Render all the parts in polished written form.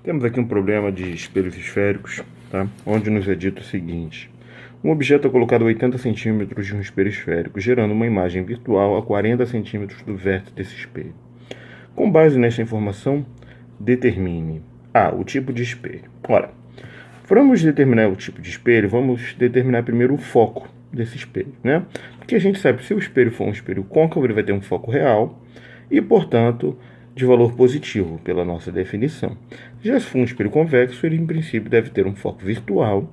Temos aqui um problema de espelhos esféricos, tá? Onde nos é dito o seguinte: um objeto é colocado a 80 centímetros de um espelho esférico, gerando uma imagem virtual a 40 centímetros do vértice desse espelho. Com base nesta informação, determine o tipo de espelho. Ora, vamos determinar o tipo de espelho, vamos determinar primeiro o foco desse espelho, né? Porque a gente sabe que se o espelho for um espelho côncavo, ele vai ter um foco real e, portanto, de valor positivo, pela nossa definição. Já se for um espelho convexo, ele em princípio deve ter um foco virtual,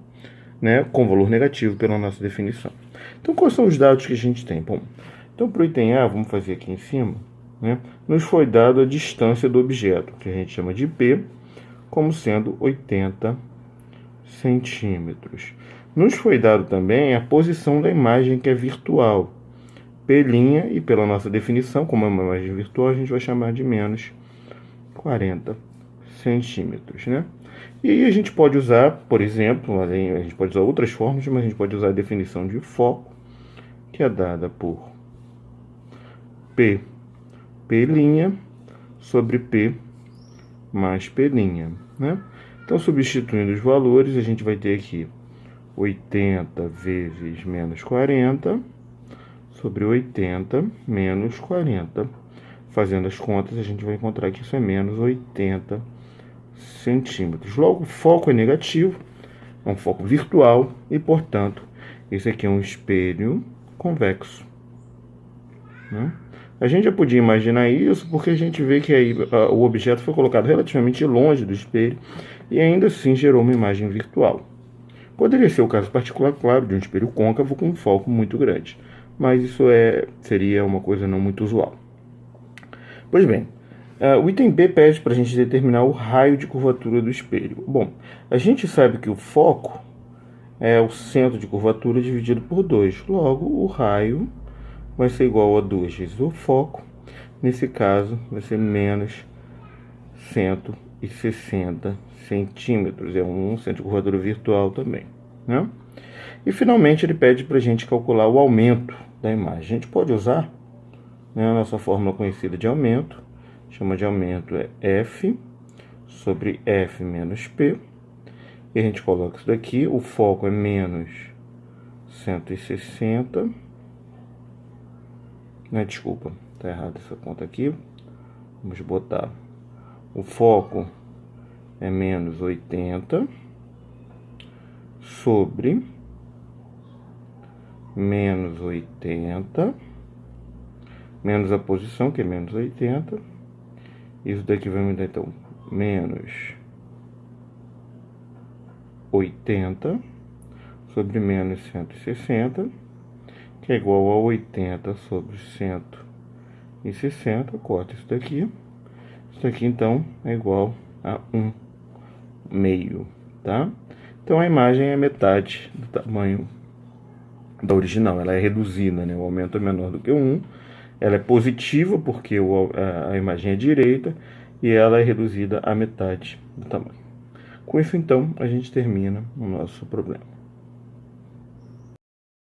né, com valor negativo pela nossa definição. Então, quais são os dados que a gente tem? Bom, então para o item A, vamos fazer aqui em cima, né, nos foi dado a distância do objeto, que a gente chama de P, como sendo 80 centímetros. Nos foi dado também a posição da imagem, que é virtual, P', e pela nossa definição, como é uma imagem virtual, a gente vai chamar de menos 40 centímetros, né? E aí a gente pode usar, por exemplo, a gente pode usar outras formas, mas a gente pode usar a definição de foco, que é dada por P', sobre P mais P', né? Então, substituindo os valores, a gente vai ter aqui 80 vezes menos 40 sobre 80 menos 40. Fazendo as contas, a gente vai encontrar que isso é menos 80 centímetros. Logo, o foco é negativo, é um foco virtual e, portanto, esse aqui é um espelho convexo, né? A gente já podia imaginar isso porque a gente vê que aí o objeto foi colocado relativamente longe do espelho e ainda assim gerou uma imagem virtual. Poderia ser o caso particular, claro, de um espelho côncavo com um foco muito grande, mas isso seria uma coisa não muito usual. Pois bem, o item B pede para a gente determinar o raio de curvatura do espelho. Bom, a gente sabe que o foco é o centro de curvatura dividido por 2. Logo, o raio vai ser igual a 2 vezes o foco. Nesse caso, vai ser menos 160 centímetros. É um centro de curvatura virtual também, né? E, finalmente, ele pede para a gente calcular o aumento da imagem. A gente pode usar, né, a nossa fórmula conhecida de aumento. Chama de aumento é F sobre F menos P. E a gente coloca isso daqui. O foco é menos 160. Desculpa, tá errado essa conta aqui. Vamos botar. O foco é menos 80 sobre menos 80, menos a posição, que é menos 80. Isso daqui vai me dar, então, menos 80 sobre menos 160, que é igual a 80 sobre 160. Corta isso daqui. Isso daqui, então, é igual a 1/2, tá? Então, a imagem é metade do tamanho da original. Ela é reduzida, né? O aumento é menor do que 1. Ela é positiva porque a imagem é direita e ela é reduzida à metade do tamanho. Com isso, então, a gente termina o nosso problema.